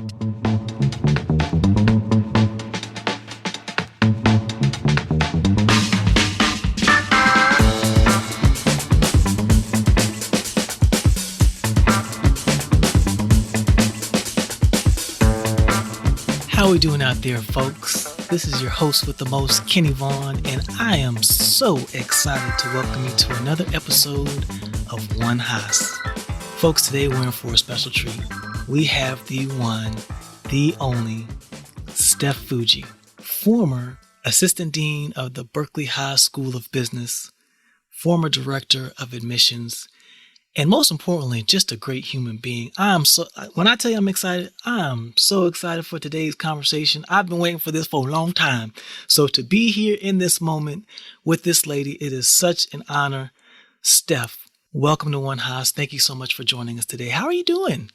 How we doing out there, folks? This is your host with the most, Kenny Vaughn, and I am so excited to welcome you to another episode of One Haas. Folks, today we're in for a special treat. We have the one, the only, Steph Fujii, former Assistant Dean of the Berkeley Haas School of Business, former Director of Admissions, and most importantly, just a great human being. When I tell you I'm excited, I'm so excited for today's conversation. I've been waiting for this for a long time. So to be here in this moment with this lady, it is such an honor. Steph, welcome to One Haas. Thank you so much for joining us today. How are you doing?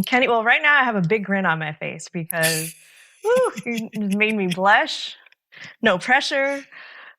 Kenny, well, right now I have a big grin on my face because you made me blush. No pressure.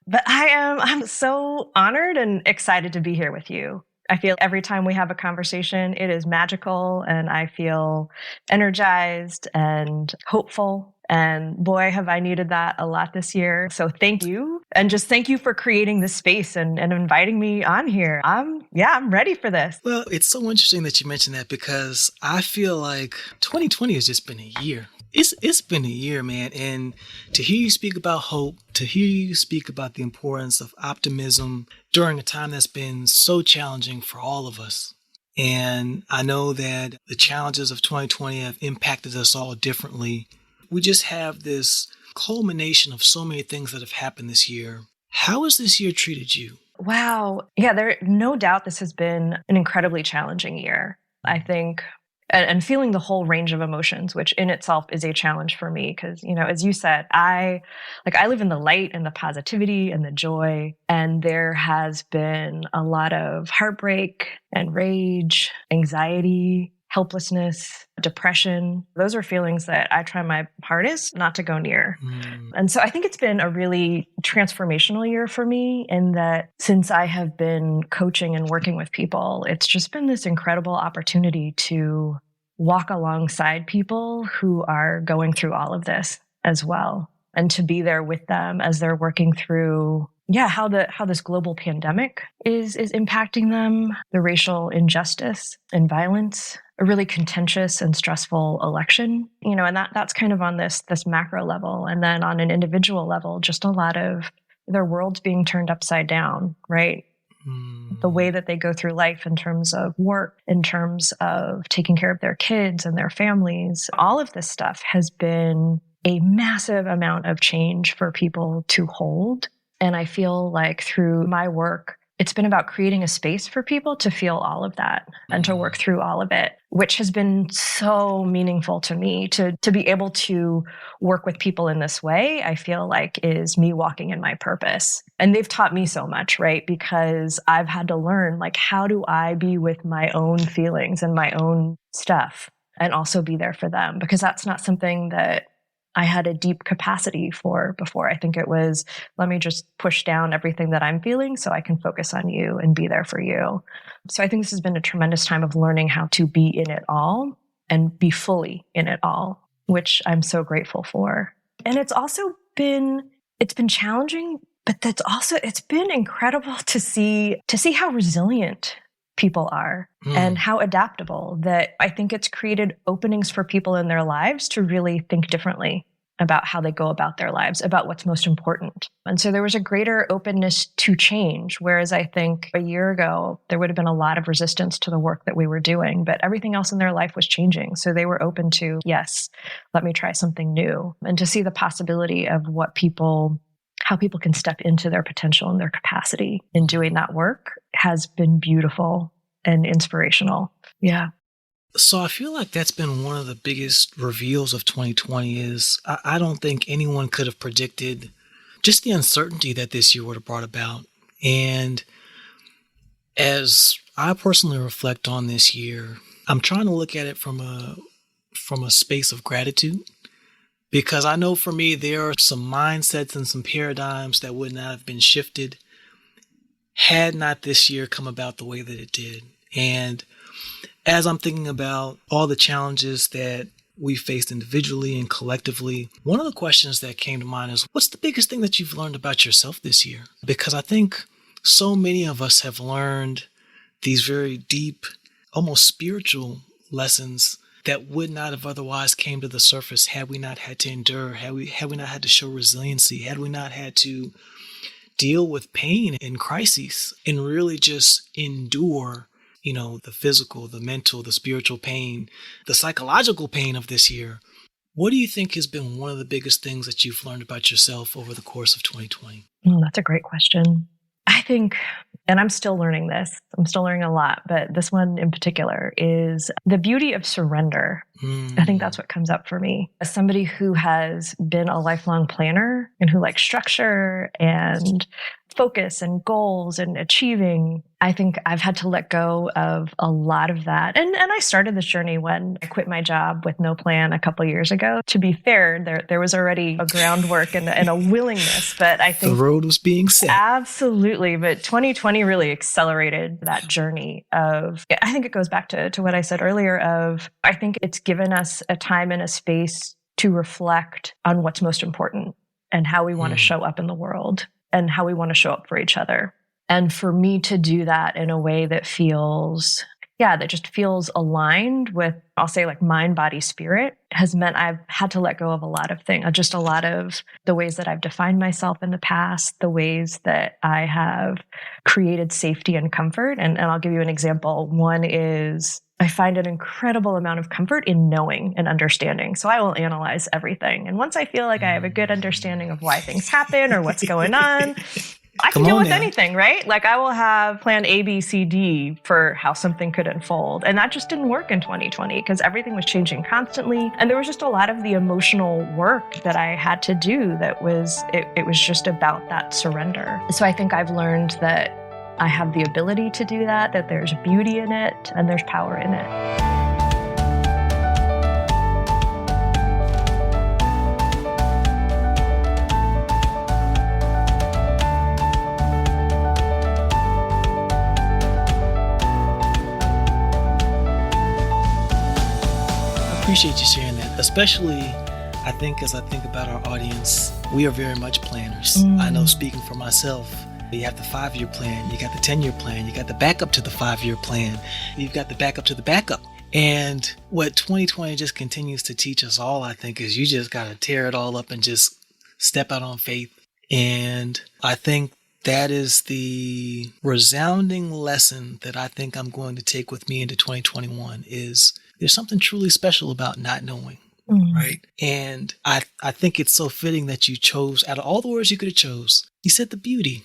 But I'm so honored and excited to be here with you. I feel every time we have a conversation, it is magical, and I feel energized and hopeful. And boy, have I needed that a lot this year. So thank you. And just thank you for creating this space and inviting me on here. I'm ready for this. Well, it's so interesting that you mentioned that because I feel like 2020 has just been a year. It's been a year, man. And to hear you speak about hope, to hear you speak about the importance of optimism during a time that's been so challenging for all of us. And I know that the challenges of 2020 have impacted us all differently. We just have this culmination of so many things that have happened this year. How has this year treated you? Wow. Yeah, no doubt this has been an incredibly challenging year. I think and feeling the whole range of emotions, which in itself is a challenge for me. Because, as you said, I live in the light and the positivity and the joy. And there has been a lot of heartbreak and rage, anxiety, helplessness, depression. Those are feelings that I try my hardest not to go near. And so I think it's been a really transformational year for me in that since I have been coaching and working with people, it's just been this incredible opportunity to walk alongside people who are going through all of this as well, and to be there with them as they're working through how this global pandemic is impacting them, the racial injustice and violence, a really contentious and stressful election, and that's kind of on this macro level. And then on an individual level, just a lot of their worlds being turned upside down, right? The way that they go through life in terms of work, in terms of taking care of their kids and their families, all of this stuff has been a massive amount of change for people to hold. And I feel like through my work, it's been about creating a space for people to feel all of that and to work through all of it, which has been so meaningful to me to be able to work with people in this way. I feel like is me walking in my purpose. And they've taught me so much, right? Because I've had to learn, how do I be with my own feelings and my own stuff and also be there for them? Because that's not something that I had a deep capacity for before. I think it was, let me just push down everything that I'm feeling so I can focus on you and be there for you. So I think this has been a tremendous time of learning how to be in it all and be fully in it all, which I'm so grateful for. And it's been challenging, but it's been incredible to see how resilient people are and how adaptable, that I think it's created openings for people in their lives to really think differently about how they go about their lives, about what's most important. And so there was a greater openness to change, whereas I think a year ago, there would have been a lot of resistance to the work that we were doing, but everything else in their life was changing. So they were open to, yes, let me try something new, and to see the possibility of how people can step into their potential and their capacity in doing that work has been beautiful and inspirational. Yeah. So I feel like that's been one of the biggest reveals of 2020 is I don't think anyone could have predicted just the uncertainty that this year would have brought about. And as I personally reflect on this year, I'm trying to look at it from a space of gratitude, because I know for me, there are some mindsets and some paradigms that would not have been shifted had not this year come about the way that it did. And as I'm thinking about all the challenges that we faced individually and collectively. One of the questions that came to mind is, what's the biggest thing that you've learned about yourself this year? Because I think so many of us have learned these very deep, almost spiritual lessons that would not have otherwise came to the surface had we not had to endure, had we not had to show resiliency, had we not had to deal with pain and crises and really just endure, the physical, the mental, the spiritual pain, the psychological pain of this year. What do you think has been one of the biggest things that you've learned about yourself over the course of 2020? That's a great question. I think, and I'm still learning this, I'm still learning a lot, but this one in particular is the beauty of surrender. I think that's what comes up for me. As somebody who has been a lifelong planner and who likes structure and focus and goals and achieving, I think I've had to let go of a lot of that. And I started this journey when I quit my job with no plan a couple years ago. To be fair, there was already a groundwork and a willingness, but I think the road was being set. Absolutely. But 2020 really accelerated that journey of, I think it goes back to what I said earlier of, I think it's given us a time and a space to reflect on what's most important and how we want to show up in the world and how we want to show up for each other. And for me to do that in a way that feels, that just feels aligned with, I'll say like mind, body, spirit, has meant I've had to let go of a lot of things, just a lot of the ways that I've defined myself in the past, the ways that I have created safety and comfort. And I'll give you an example. One is I find an incredible amount of comfort in knowing and understanding. So I will analyze everything. And once I feel like I have a good understanding of why things happen or what's going on, I can deal with anything, right? Like I will have plan A, B, C, D for how something could unfold. And that just didn't work in 2020 because everything was changing constantly. And there was just a lot of the emotional work that I had to do that was, it was just about that surrender. So I think I've learned that I have the ability to do that there's beauty in it and there's power in it. Appreciate you sharing that, especially I think as I think about our audience, we are very much planners. I know speaking for myself, you have the 5-year plan, you got the 10-year plan, you got the backup to the 5-year plan, you've got the backup to the backup. And what 2020 just continues to teach us all, I think, is you just got to tear it all up and just step out on faith. And I think that is the resounding lesson that I think I'm going to take with me into 2021 is there's something truly special about not knowing. Right. And I think it's so fitting that you chose, out of all the words you could have chose, you said the beauty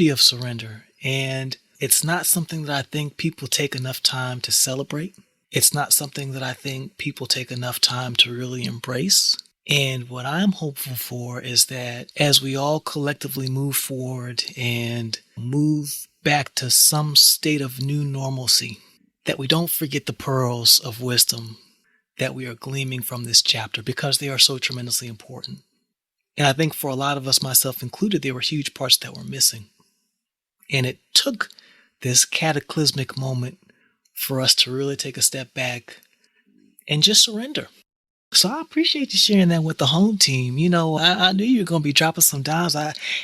of surrender. And it's not something that I think people take enough time to celebrate. It's not something that I think people take enough time to really embrace. And what I'm hopeful for is that as we all collectively move forward and move back to some state of new normalcy, that we don't forget the pearls of wisdom that we are gleaming from this chapter because they are so tremendously important. And I think for a lot of us, myself included, there were huge parts that were missing. And it took this cataclysmic moment for us to really take a step back and just surrender. So I appreciate you sharing that with the home team. You know, I knew you were going to be dropping some dimes.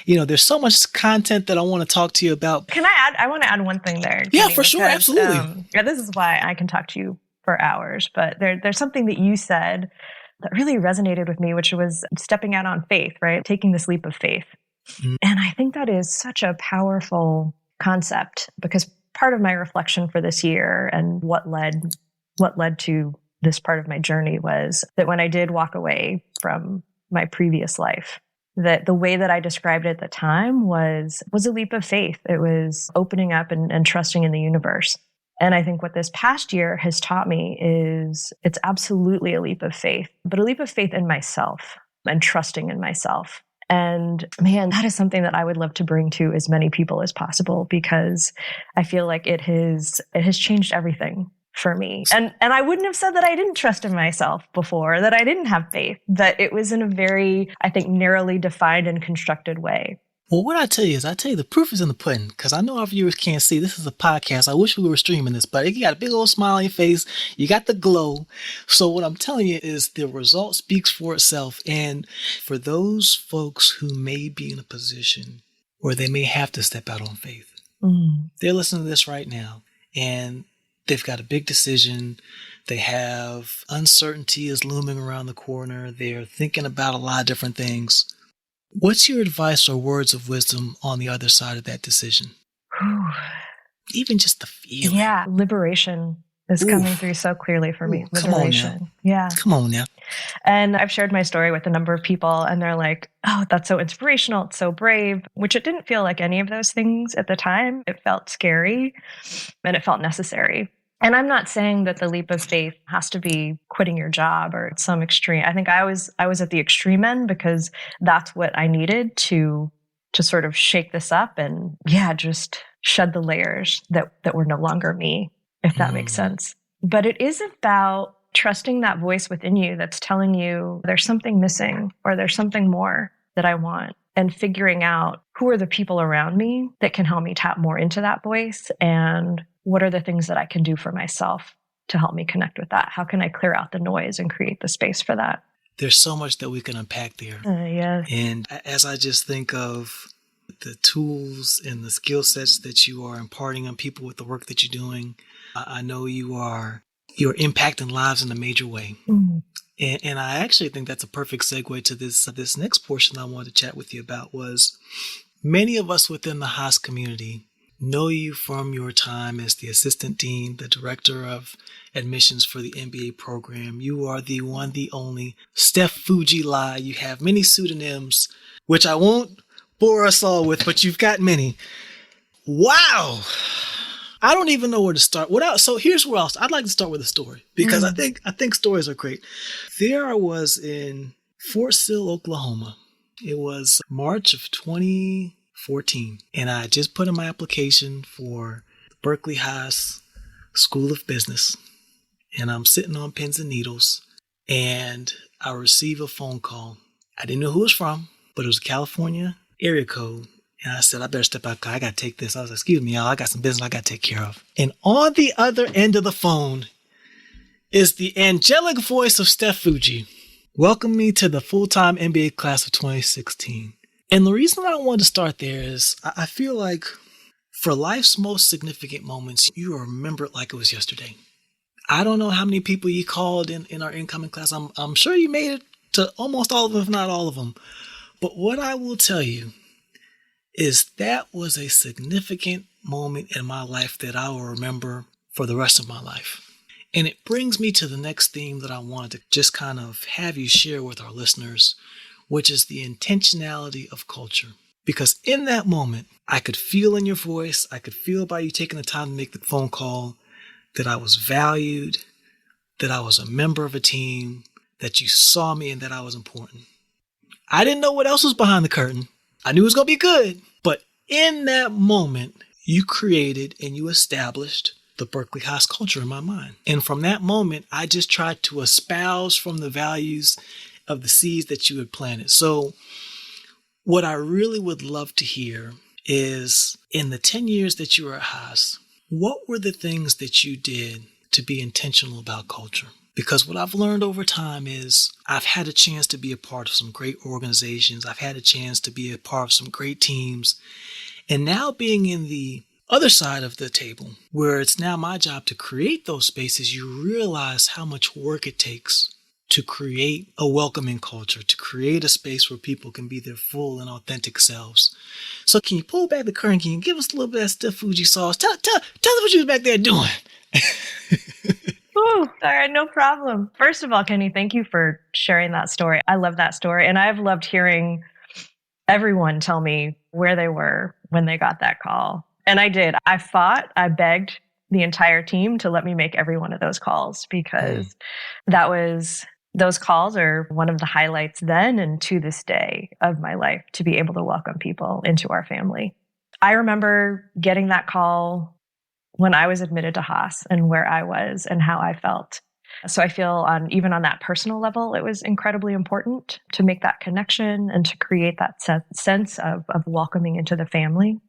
There's so much content that I want to talk to you about. Can I add? I want to add one thing there. Yeah, Kenny, for sure. Absolutely. This is why I can talk to you for hours. But there's something that you said that really resonated with me, which was stepping out on faith, right? Taking this leap of faith. And I think that is such a powerful concept because part of my reflection for this year and what led to this part of my journey was that when I did walk away from my previous life, that the way that I described it at the time was a leap of faith. It was opening up and trusting in the universe. And I think what this past year has taught me is it's absolutely a leap of faith, but a leap of faith in myself and trusting in myself. And man, that is something that I would love to bring to as many people as possible because I feel like it has changed everything for me. And I wouldn't have said that I didn't trust in myself before, that I didn't have faith, that it was in a very, I think, narrowly defined and constructed way. Well, what I tell you the proof is in the pudding, because I know our viewers can't see. This is a podcast. I wish we were streaming this, but you got a big old smile on your face. You got the glow. So what I'm telling you is the result speaks for itself. And for those folks who may be in a position where they may have to step out on faith, they're listening to this right now, and they've got a big decision. They have uncertainty is looming around the corner. They're thinking about a lot of different things. What's your advice or words of wisdom on the other side of that decision? Even just the feeling. Yeah, liberation is coming through so clearly for me. Liberation. Come on now. Yeah. Come on now. And I've shared my story with a number of people, and they're like, oh, that's so inspirational. It's so brave, which it didn't feel like any of those things at the time. It felt scary and it felt necessary. And I'm not saying that the leap of faith has to be quitting your job or some extreme. I think I was at the extreme end because that's what I needed to sort of shake this up and just shed the layers that were no longer me, if that makes sense. But it is about trusting that voice within you that's telling you there's something missing or there's something more that I want, and figuring out who are the people around me that can help me tap more into that voice, and what are the things that I can do for myself to help me connect with that? How can I clear out the noise and create the space for that? There's so much that we can unpack there. Yes. And as I just think of the tools and the skill sets that you are imparting on people with the work that you're doing, I know you're impacting lives in a major way. And I actually think that's a perfect segue to this next portion I wanted to chat with you about. Was many of us within the Haas community know you from your time as the assistant dean, the director of admissions for the MBA program. You are the one, the only Steph Fujii. You have many pseudonyms, which I won't bore us all with, but you've got many. Wow. I don't even know where to start. So here's where I'd like to start with a story, because I think stories are great. There I was in Fort Sill, Oklahoma. It was March of 2014, and I just put in my application for Berkeley Haas School of Business, and I'm sitting on pins and needles, and I receive a phone call. I didn't know who it was from, but it was a California area code. And I said, I better step out. I got to take this. I was like, excuse me, y'all. I got some business I got to take care of. And on the other end of the phone is the angelic voice of Steph Fujii. Welcome me to the full-time MBA class of 2016. And the reason I wanted to start there is I feel like for life's most significant moments, you remember it like it was yesterday. I don't know how many people you called in our incoming class. I'm sure you made it to almost all of them, if not all of them. But what I will tell you is that was a significant moment in my life that I will remember for the rest of my life. And it brings me to the next theme that I wanted to just kind of have you share with our listeners, which is the intentionality of culture. Because in that moment, I could feel in your voice, I could feel by you taking the time to make the phone call, that I was valued, that I was a member of a team, that you saw me and that I was important. I didn't know what else was behind the curtain. I knew it was going to be good. But in that moment, you created and you established the Berkeley Haas culture in my mind. And from that moment, I just tried to espouse from the values of the seeds that you had planted. So what I really would love to hear is, in the 10 years that you were at Haas, what were the things that you did to be intentional about culture? Because what I've learned over time is I've had a chance to be a part of some great organizations. I've had a chance to be a part of some great teams. And now being in the other side of the table, where it's now my job to create those spaces, you realize how much work it takes to create a welcoming culture, to create a space where people can be their full and authentic selves. So can you pull back the curtain? Can you give us a little bit of that Steph Fujii sauce? Tell us what you was back there doing. Ooh, all right, no problem. First of all, Kenny, thank you for sharing that story. I love that story. And I've loved hearing everyone tell me where they were when they got that call. And I did. I begged the entire team to let me make every one of those calls, because those calls are one of the highlights then and to this day of my life, to be able to welcome people into our family. I remember getting that call when I was admitted to Haas and where I was and how I felt. So I feel even on that personal level, it was incredibly important to make that connection and to create that sense of welcoming into the family.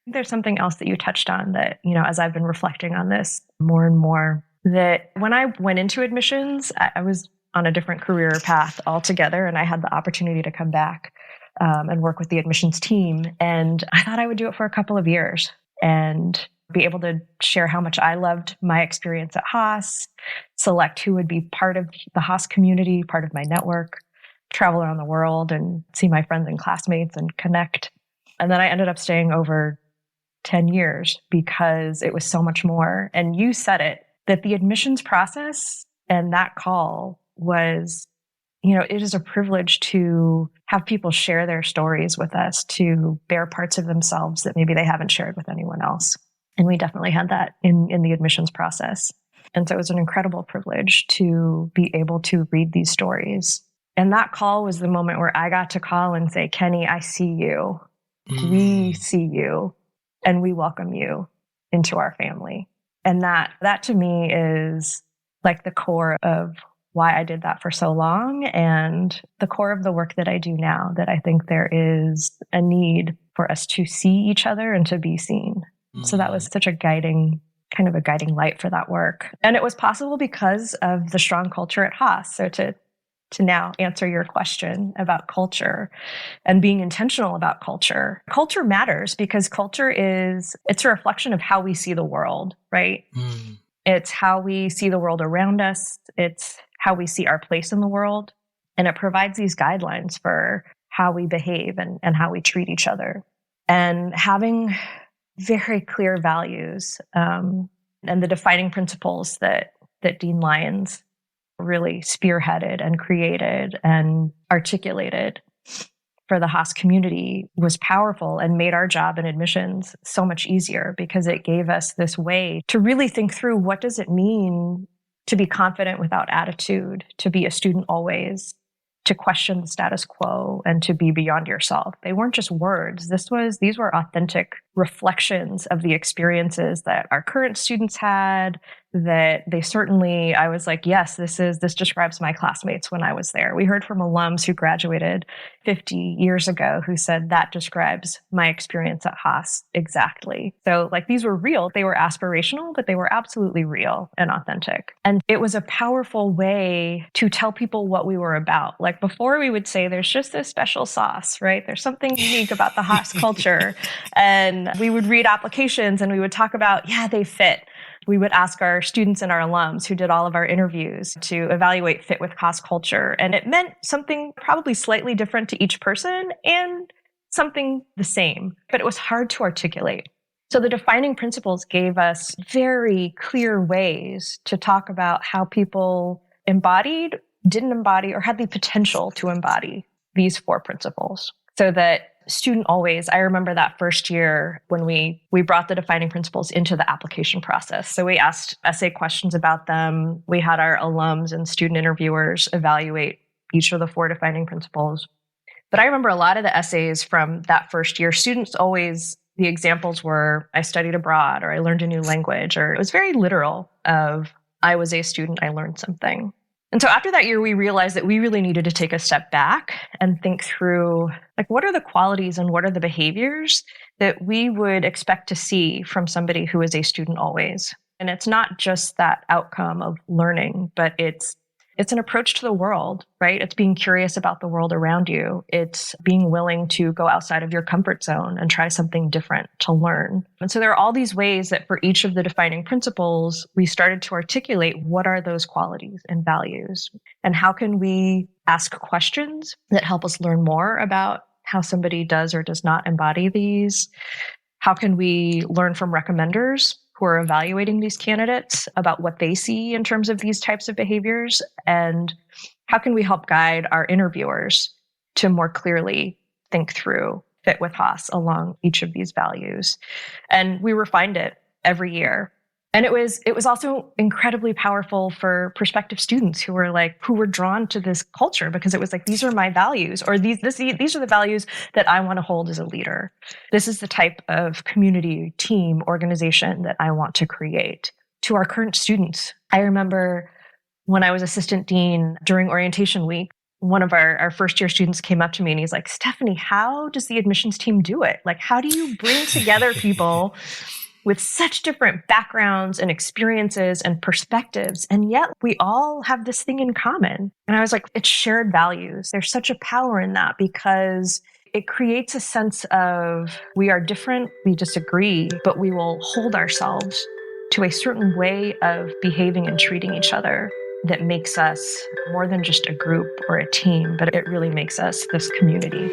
There's something else that you touched on that, as I've been reflecting on this more and more, that when I went into admissions, I was on a different career path altogether, and I had the opportunity to come back and work with the admissions team. And I thought I would do it for a couple of years and be able to share how much I loved my experience at Haas, select who would be part of the Haas community, part of my network, travel around the world and see my friends and classmates and connect. And then I ended up staying over 10 years because it was so much more. And you said it, that the admissions process and that call was, it is a privilege to have people share their stories with us, to bear parts of themselves that maybe they haven't shared with anyone else. And we definitely had that in the admissions process. And so it was an incredible privilege to be able to read these stories. And that call was the moment where I got to call and say, Kenny, I see you. We see you. And we welcome you into our family. And that to me is like the core of why I did that for so long and the core of the work that I do now, that I think there is a need for us to see each other and to be seen. So that was such a guiding light for that work. And it was possible because of the strong culture at Haas. So to now answer your question about culture and being intentional about culture. Culture matters because it's a reflection of how we see the world, right? It's how we see the world around us. It's how we see our place in the world. And it provides these guidelines for how we behave and how we treat each other. And having very clear values and the defining principles that Dean Lyons really spearheaded and created and articulated for the Haas community was powerful and made our job in admissions so much easier because it gave us this way to really think through what does it mean to be confident without attitude, to be a student always, to question the status quo, and to be beyond yourself. They weren't just words. These were authentic reflections of the experiences that our current students had, that I was like, yes, this describes my classmates when I was there. We heard from alums who graduated 50 years ago who said that describes my experience at Haas exactly. So these were real. They were aspirational, but they were absolutely real and authentic. And it was a powerful way to tell people what we were about. Before we would say there's just this special sauce, right? There's something unique about the Haas culture. And we would read applications and we would talk about, yeah, they fit. We would ask our students and our alums who did all of our interviews to evaluate fit with Haas culture. And it meant something probably slightly different to each person and something the same, but it was hard to articulate. So the defining principles gave us very clear ways to talk about how people embodied, didn't embody, or had the potential to embody these 4 principles. So that student always, I remember that first year when we brought the defining principles into the application process. So we asked essay questions about them. We had our alums and student interviewers evaluate each of the 4 defining principles. But I remember a lot of the essays from that first year, students always, the examples were, I studied abroad, or I learned a new language, or it was very literal of, I was a student, I learned something. And so after that year, we realized that we really needed to take a step back and think through, what are the qualities and what are the behaviors that we would expect to see from somebody who is a student always? And it's not just that outcome of learning, but it's an approach to the world, right? It's being curious about the world around you. It's being willing to go outside of your comfort zone and try something different to learn. And so there are all these ways that for each of the defining principles, we started to articulate what are those qualities and values, and how can we ask questions that help us learn more about how somebody does or does not embody these? How can we learn from recommenders who are evaluating these candidates about what they see in terms of these types of behaviors? And how can we help guide our interviewers to more clearly think through fit with Haas along each of these values? And we refined it every year. And it was also incredibly powerful for prospective students who were drawn to this culture because it was these are my values, or these are the values that I want to hold as a leader. This is the type of community, team, organization that I want to create. To our current students, I remember when I was assistant dean during orientation week, one of our first year students came up to me and he's like, Stephanie, how does the admissions team do it? Like, how do you bring together people with such different backgrounds and experiences and perspectives? And yet we all have this thing in common. And I was like, it's shared values. There's such a power in that because it creates a sense of we are different, we disagree, but we will hold ourselves to a certain way of behaving and treating each other that makes us more than just a group or a team, but it really makes us this community.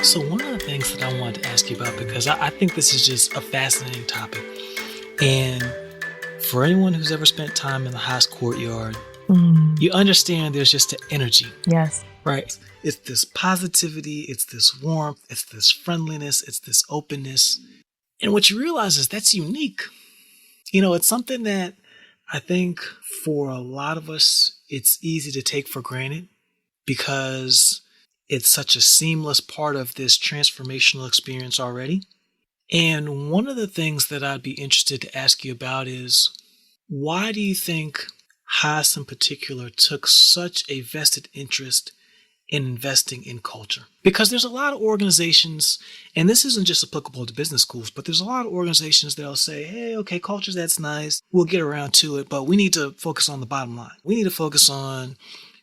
So one of the things that I wanted to ask you about, because I think this is just a fascinating topic, and for anyone who's ever spent time in the Haas courtyard, you understand there's just an energy. Yes. Right. It's this positivity, it's this warmth, it's this friendliness, it's this openness. And what you realize is that's unique. It's something that I think for a lot of us, it's easy to take for granted because it's such a seamless part of this transformational experience already. And one of the things that I'd be interested to ask you about is, why do you think Haas in particular took such a vested interest in investing in culture? Because there's a lot of organizations, and this isn't just applicable to business schools, but there's a lot of organizations that'll say, hey, okay, culture, that's nice. We'll get around to it, but we need to focus on the bottom line. We need to focus on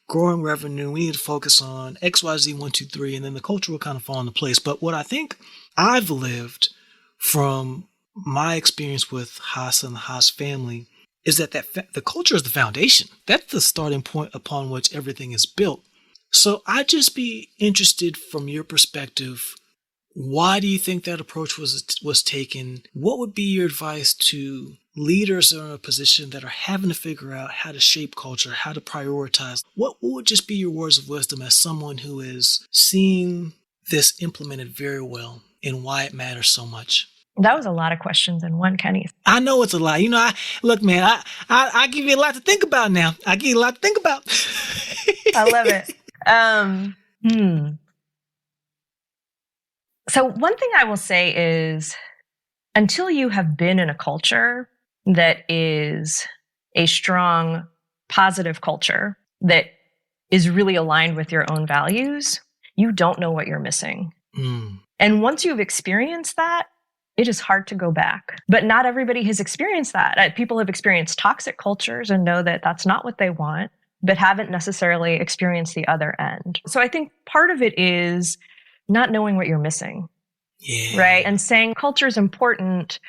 growing revenue. We need to focus on XYZ 1, 2, 3, and then the culture will kind of fall into place. But what I think I've lived from my experience with Haas and the Haas family is that the culture is the foundation. That's the starting point upon which everything is built. So I'd just be interested from your perspective, why do you think that approach was taken? What would be your advice to leaders that are in a position that are having to figure out how to shape culture, how to prioritize? What would just be your words of wisdom as someone who is seeing this implemented very well and why it matters so much? That was a lot of questions in one, Kenny. I know it's a lot. Look, man, I give you a lot to think about now. I give you a lot to think about. I love it. So one thing I will say is, until you have been in a culture that is a strong, positive culture that is really aligned with your own values, you don't know what you're missing. And once you've experienced that, it is hard to go back. But not everybody has experienced that. People have experienced toxic cultures and know that that's not what they want, but haven't necessarily experienced the other end. So I think part of it is not knowing what you're missing. Yeah. Right? And saying culture is important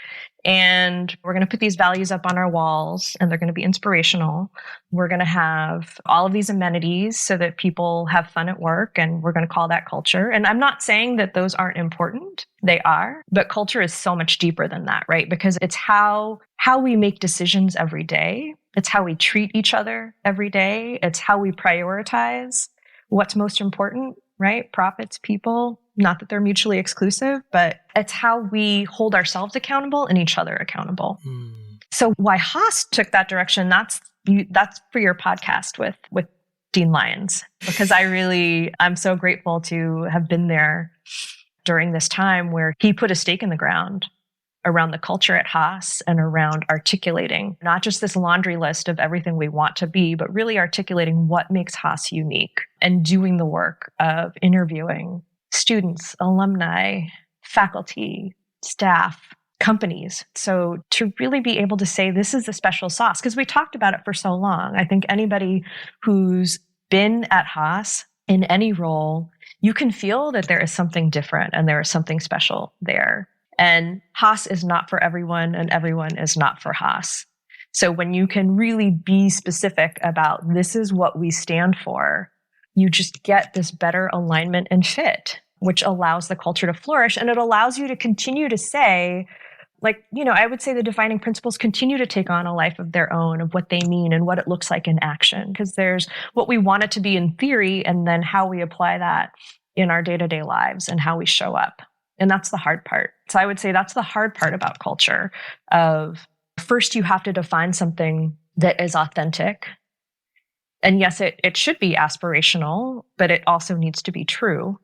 and we're going to put these values up on our walls and they're going to be inspirational. We're going to have all of these amenities so that people have fun at work, and we're going to call that culture. And I'm not saying that those aren't important. They are, but culture is so much deeper than that, right? Because it's how we make decisions every day. It's how we treat each other every day. It's how we prioritize what's most important, right? Profits, people, not that they're mutually exclusive, but it's how we hold ourselves accountable and each other accountable. So why Haas took that direction, that's for your podcast with Dean Lyons, because I'm so grateful to have been there during this time where he put a stake in the ground around the culture at Haas and around articulating not just this laundry list of everything we want to be, but really articulating what makes Haas unique and doing the work of interviewing students, alumni, faculty, staff, companies. So to really be able to say this is the special sauce, because we talked about it for so long. I think anybody who's been at Haas in any role, you can feel that there is something different and there is something special there. And Haas is not for everyone and everyone is not for Haas. So when you can really be specific about this is what we stand for, you just get this better alignment and fit, which allows the culture to flourish. And it allows you to continue to say, I would say the defining principles continue to take on a life of their own, of what they mean and what it looks like in action. Because there's what we want it to be in theory and then how we apply that in our day-to-day lives and how we show up. And that's the hard part. So I would say that's the hard part about culture. Of first, you have to define something that is authentic And yes, it should be aspirational, but it also needs to be true.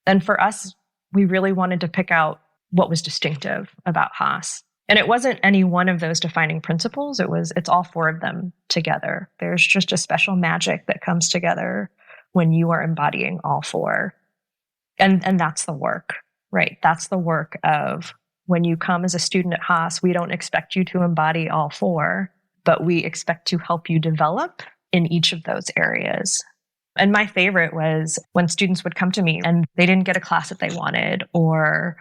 And for us, we really wanted to pick out what was distinctive about Haas. And it wasn't any one of those defining principles. It's all four of them together. There's just a special magic that comes together when you are embodying all four. And that's the work, right? That's the work of when you come as a student at Haas, we don't expect you to embody all four, but we expect to help you develop in each of those areas. And my favorite was when students would come to me and they didn't get a class that they wanted, or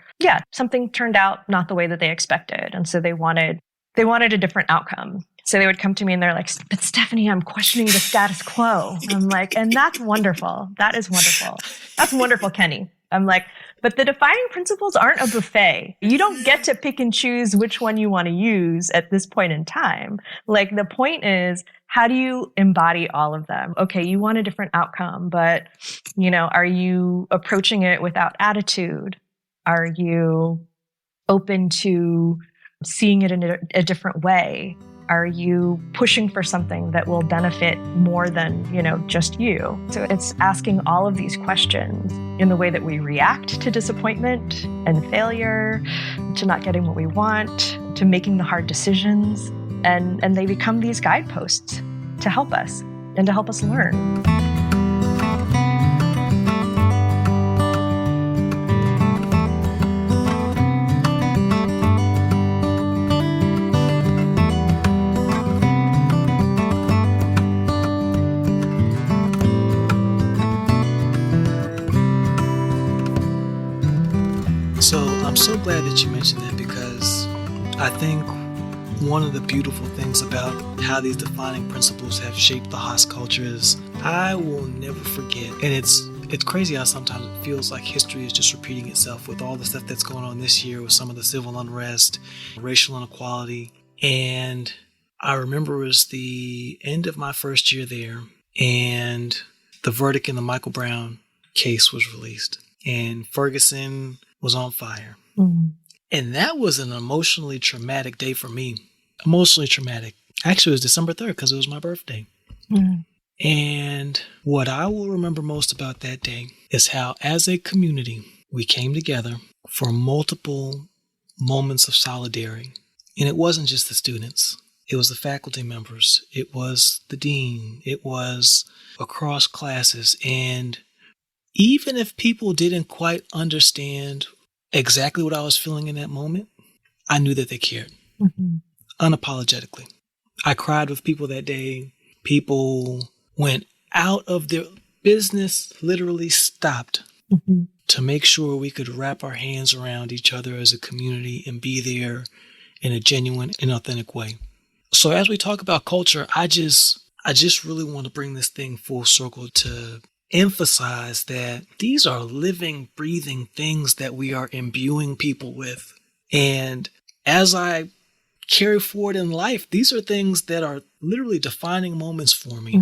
something turned out not the way that they expected. And so they wanted a different outcome. So they would come to me and they're like, but Stephanie, I'm questioning the status quo. I'm like, and that's wonderful. That is wonderful. That's wonderful, Kenny. I'm like, but the defining principles aren't a buffet. You don't get to pick and choose which one you want to use at this point in time. Like, the point is, how do you embody all of them? Okay, you want a different outcome, but, are you approaching it without attitude? Are you open to seeing it in a different way? Are you pushing for something that will benefit more than, just you? So it's asking all of these questions in the way that we react to disappointment and failure, to not getting what we want, to making the hard decisions. And they become these guideposts to help us and to help us learn. So I'm so glad that you mentioned that, because I think one of the beautiful things about how these defining principles have shaped the Haas culture is I will never forget. And it's crazy how sometimes it feels like history is just repeating itself with all the stuff that's going on this year with some of the civil unrest, racial inequality. And I remember it was the end of my first year there, and the verdict in the Michael Brown case was released, and Ferguson was on fire. Mm. And that was an emotionally traumatic day for me. Emotionally traumatic. Actually, it was December 3rd because it was my birthday. Mm. And what I will remember most about that day is how, as a community, we came together for multiple moments of solidarity. And it wasn't just the students. It was the faculty members. It was the dean. It was across classes. And even if people didn't quite understand exactly what I was feeling in that moment, I knew that they cared. Mm-hmm. Unapologetically. I cried with people that day. People went out of their business, literally stopped to make sure we could wrap our hands around each other as a community and be there in a genuine and authentic way. So as we talk about culture, I just really want to bring this thing full circle to emphasize that these are living, breathing things that we are imbuing people with. And as I carry forward in life, these are things that are literally defining moments for me,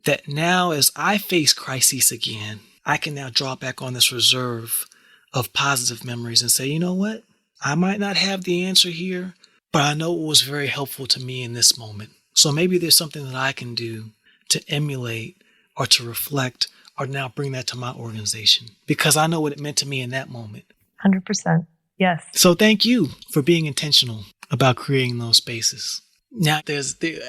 that now as I face crises again, I can now draw back on this reserve of positive memories and say, you know what? I might not have the answer here, but I know it was very helpful to me in this moment. So maybe there's something that I can do to emulate or to reflect or now bring that to my organization, because I know what it meant to me in that moment. 100%. Yes. So thank you for being intentional about creating those spaces. Now,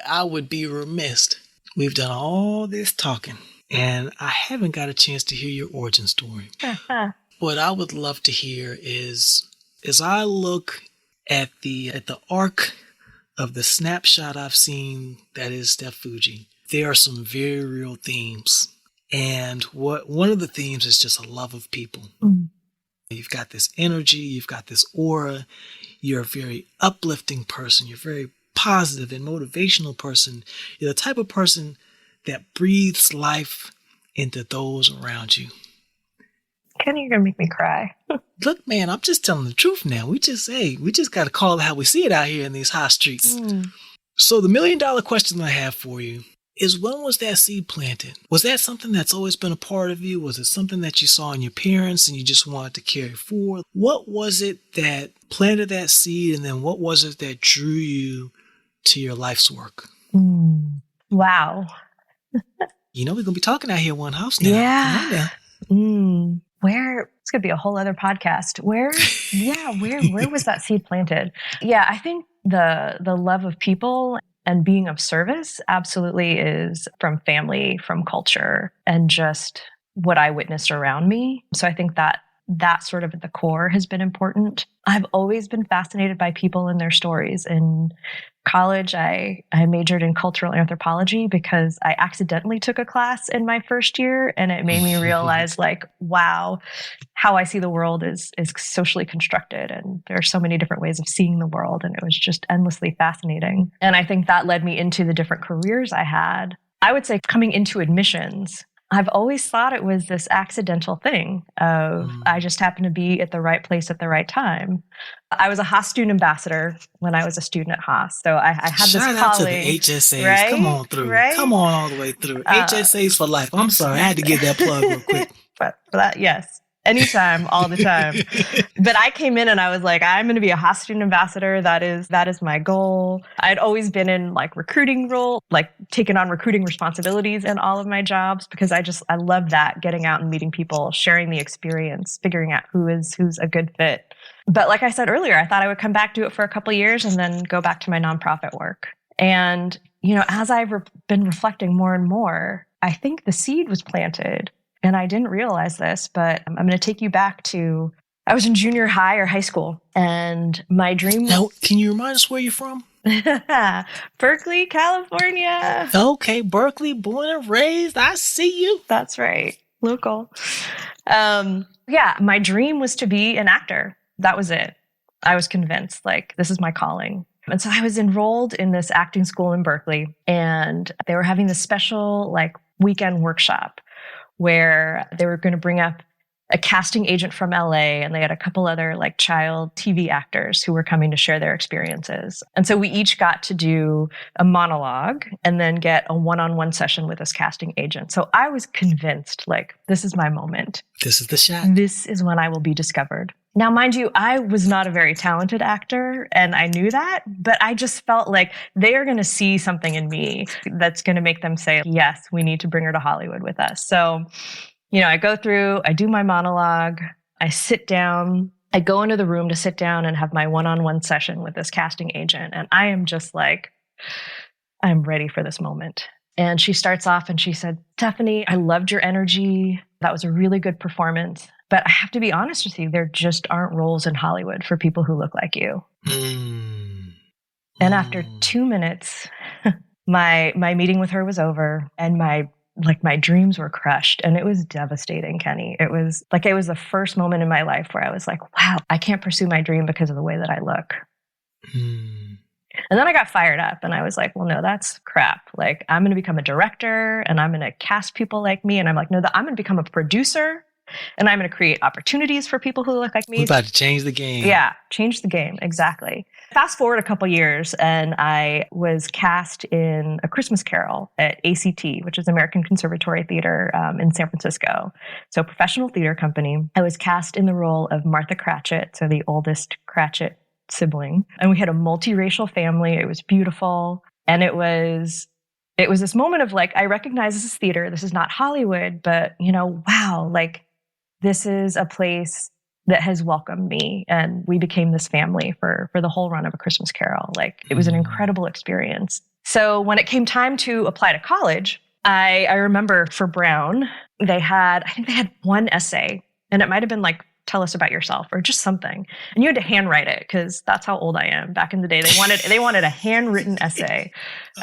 I would be remiss. We've done all this talking, and I haven't got a chance to hear your origin story. What I would love to hear is, as I look at the arc of the snapshot I've seen that is Steph Fujii, there are some very real themes. And one of the themes is just a love of people. Mm. You've got this energy, you've got this aura, you're a very uplifting person, you're a very positive and motivational person. You're the type of person that breathes life into those around you. Kenny, you're going to make me cry. Look, man, I'm just telling the truth now. We just got to call it how we see it out here in these high streets. Mm. So the $1 million question I have for you is, when was that seed planted? Was that something that's always been a part of you? Was it something that you saw in your parents and you just wanted to carry forward? What was it that planted that seed, and then what was it that drew you to your life's work? Wow. We're going to be talking out here one house now. Yeah. Come on now. Where it's going to be a whole other podcast. Where was that seed planted? Yeah, I think the love of people and being of service absolutely is from family, from culture, and just what I witnessed around me. So I think that sort of at the core has been important. I've always been fascinated by people and their stories. In college, I majored in cultural anthropology because I accidentally took a class in my first year, and it made me realize, like, wow, how I see the world is socially constructed, and there are so many different ways of seeing the world, and it was just endlessly fascinating. And I think that led me into the different careers I had. I would say coming into admissions, I've always thought it was this accidental thing of I just happened to be at the right place at the right time. I was a Haas student ambassador when I was a student at Haas. So I had this colleague. Shout out to the HSAs. Right? Come on through. Right? Come on all the way through. HSAs for life. I'm sorry. I had to give that plug real quick. But for that, yes. Anytime, all the time. But I came in and I was like, I'm going to be a Haas student ambassador. That is my goal. I'd always been in like recruiting role, like taking on recruiting responsibilities in all of my jobs because I love that, getting out and meeting people, sharing the experience, figuring out who's a good fit. But like I said earlier, I thought I would come back, do it for a couple of years and then go back to my nonprofit work. And, as I've been reflecting more and more, I think the seed was planted. And I didn't realize this, but I'm going to take you back to, I was in junior high or high school, and my dream was... Now, can you remind us where you're from? Berkeley, California. Okay, Berkeley, born and raised. I see you. That's right. Local. My dream was to be an actor. That was it. I was convinced, like, this is my calling. And so I was enrolled in this acting school in Berkeley, and they were having this special, like, weekend workshop where they were going to bring up a casting agent from LA, and they had a couple other like child TV actors who were coming to share their experiences. And so we each got to do a monologue and then get a one-on-one session with this casting agent. So I was convinced, like, this is my moment. This is the shot. This is when I will be discovered. Now, mind you, I was not a very talented actor, and I knew that, but I just felt like they are going to see something in me that's going to make them say, yes, we need to bring her to Hollywood with us. So, I go through, I do my monologue, I sit down, I go into the room to sit down and have my one-on-one session with this casting agent. And I am just like, I'm ready for this moment. And she starts off and she said, Stephanie, I loved your energy. That was a really good performance. But I have to be honest with you, there just aren't roles in Hollywood for people who look like you. And after 2 minutes, my meeting with her was over, and my dreams were crushed, and it was devastating, Kenny. It was the first moment in my life where I was like, wow, I can't pursue my dream because of the way that I look. And then I got fired up and I was like, well, no, that's crap. Like, I'm going to become a director and I'm going to cast people like me. And I'm like, no, I'm going to become a producer. And I'm going to create opportunities for people who look like me. We're about to change the game. Yeah, change the game. Exactly. Fast forward a couple years, and I was cast in A Christmas Carol at ACT, which is American Conservatory Theater in San Francisco. So professional theater company. I was cast in the role of Martha Cratchit, so the oldest Cratchit sibling. And we had a multiracial family. It was beautiful. And it was this moment of like, I recognize this is theater. This is not Hollywood, but wow, like, this is a place that has welcomed me, and we became this family for the whole run of A Christmas Carol. Like, it was an incredible experience. So when it came time to apply to college, I remember for Brown, I think they had one essay, and it might've been like, tell us about yourself or just something. And you had to handwrite it because that's how old I am. Back in the day, they wanted a handwritten essay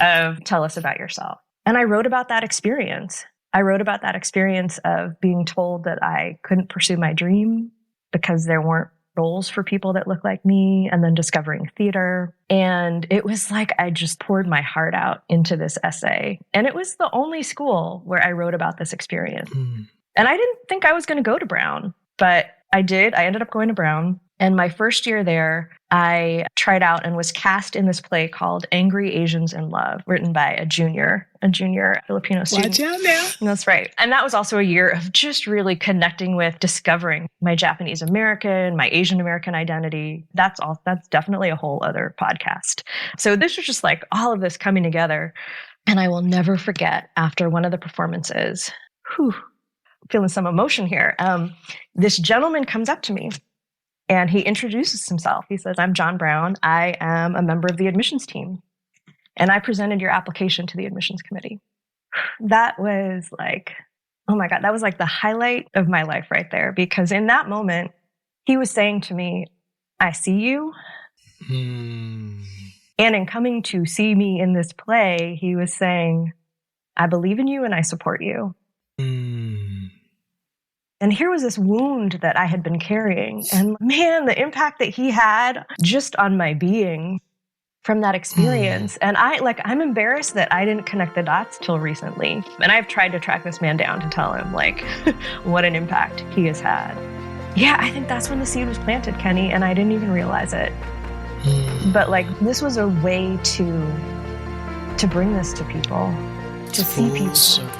of tell us about yourself. And I wrote about that experience. I wrote about that experience of being told that I couldn't pursue my dream because there weren't roles for people that look like me, and then discovering theater. And it was like I just poured my heart out into this essay. And it was the only school where I wrote about this experience. And I didn't think I was going to go to Brown, but I did. I ended up going to Brown. And my first year there, I tried out and was cast in this play called Angry Asians in Love, written by a junior Filipino student. Watch out now. That's right. And that was also a year of just really connecting with, discovering my Japanese American, my Asian American identity. That's definitely a whole other podcast. So this was just like all of this coming together. And I will never forget, after one of the performances, feeling some emotion here. This gentleman comes up to me and he introduces himself. He says, "I'm John Brown. I am a member of the admissions team. And I presented your application to the admissions committee." That was like, oh my God, that was like the highlight of my life right there. Because in that moment, he was saying to me, "I see you." And in coming to see me in this play, he was saying, "I believe in you and I support you." And here was this wound that I had been carrying. And man, the impact that he had just on my being from that experience. And I'm embarrassed that I didn't connect the dots till recently. And I've tried to track this man down to tell him like what an impact he has had. Yeah, I think that's when the seed was planted, Kenny, and I didn't even realize it. But like, this was a way to bring this to people, to see people. Circle.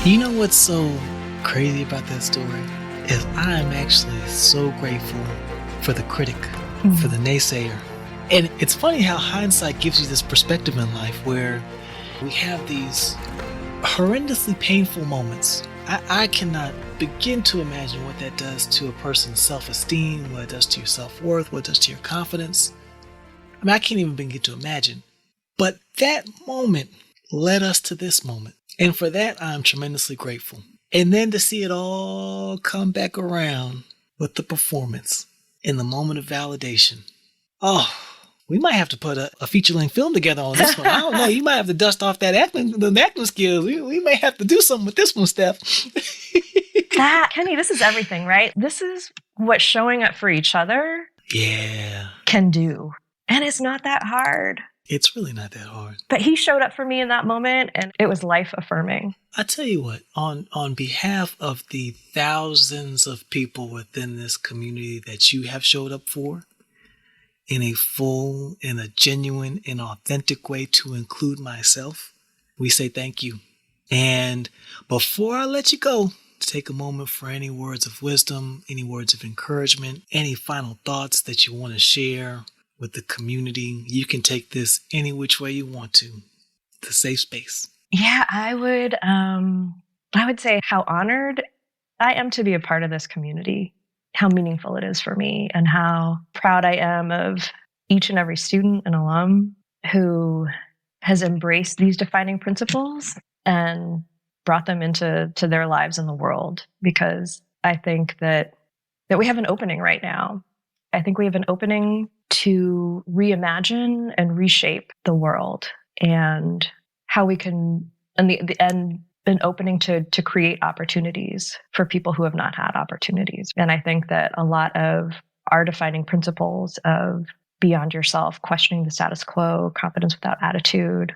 You know what's so crazy about that story is I am actually so grateful for the critic, for the naysayer. And it's funny how hindsight gives you this perspective in life where we have these horrendously painful moments. I cannot begin to imagine what that does to a person's self-esteem, what it does to your self-worth, what it does to your confidence. I mean, I can't even begin to imagine. But that moment led us to this moment. And for that, I'm tremendously grateful. And then to see it all come back around with the performance in the moment of validation. Oh, we might have to put a feature-length film together on this one. I don't know. You might have to dust off the acting skills. We may have to do something with this one, Steph. Kenny, this is everything, right? This is what showing up for each other can do. And it's not that hard. It's really not that hard. But he showed up for me in that moment, and it was life affirming. I tell you what, on behalf of the thousands of people within this community that you have showed up for, in a full, in a genuine, and authentic way to include myself, we say thank you. And before I let you go, take a moment for any words of wisdom, any words of encouragement, any final thoughts that you want to share with the community. You can take this any which way you want to. It's a safe space. Yeah, I would say how honored I am to be a part of this community, how meaningful it is for me, and how proud I am of each and every student and alum who has embraced these defining principles and brought them into their lives in the world. Because I think that we have an opening right now. I think we have an opening to reimagine and reshape the world, and how we can, and an opening to create opportunities for people who have not had opportunities. And I think that a lot of our defining principles of beyond yourself, questioning the status quo, confidence without attitude,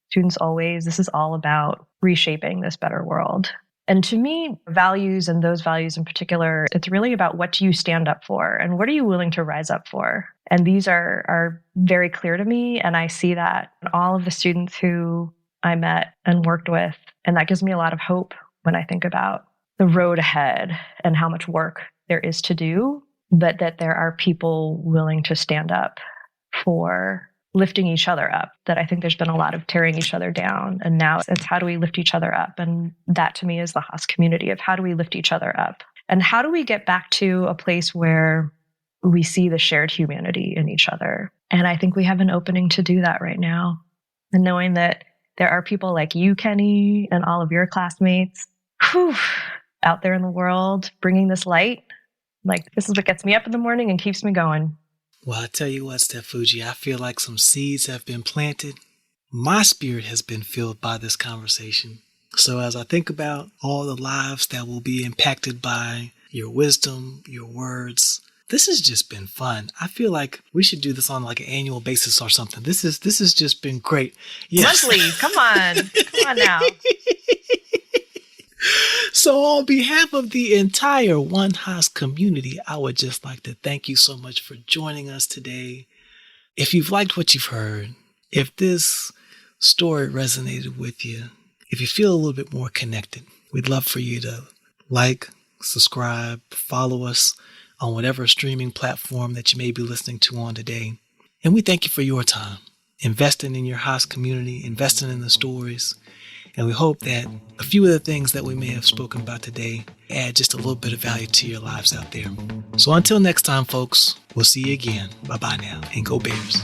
students always, this is all about reshaping this better world. And to me, values, and those values in particular, it's really about what do you stand up for and what are you willing to rise up for? And these are very clear to me. And I see that in all of the students who I met and worked with. And that gives me a lot of hope when I think about the road ahead and how much work there is to do, but that there are people willing to stand up for lifting each other up. That I think there's been a lot of tearing each other down. And now it's how do we lift each other up? And that to me is the Haas community of how do we lift each other up? And how do we get back to a place where we see the shared humanity in each other? And I think we have an opening to do that right now. And knowing that there are people like you, Kenny, and all of your classmates out there in the world bringing this light. Like, this is what gets me up in the morning and keeps me going. Well, I tell you what, Steph Fujii, I feel like some seeds have been planted. My spirit has been filled by this conversation. So as I think about all the lives that will be impacted by your wisdom, your words, this has just been fun. I feel like we should do this on like an annual basis or something. This has just been great. Yes. Monthly, come on now. So on behalf of the entire One Haas community, I would just like to thank you so much for joining us today. If you've liked what you've heard, if this story resonated with you, if you feel a little bit more connected, we'd love for you to like, subscribe, follow us on whatever streaming platform that you may be listening to on today. And we thank you for your time, investing in your Haas community, investing in the stories. And we hope that a few of the things that we may have spoken about today add just a little bit of value to your lives out there. So until next time, folks, we'll see you again. Bye-bye now, and go Bears.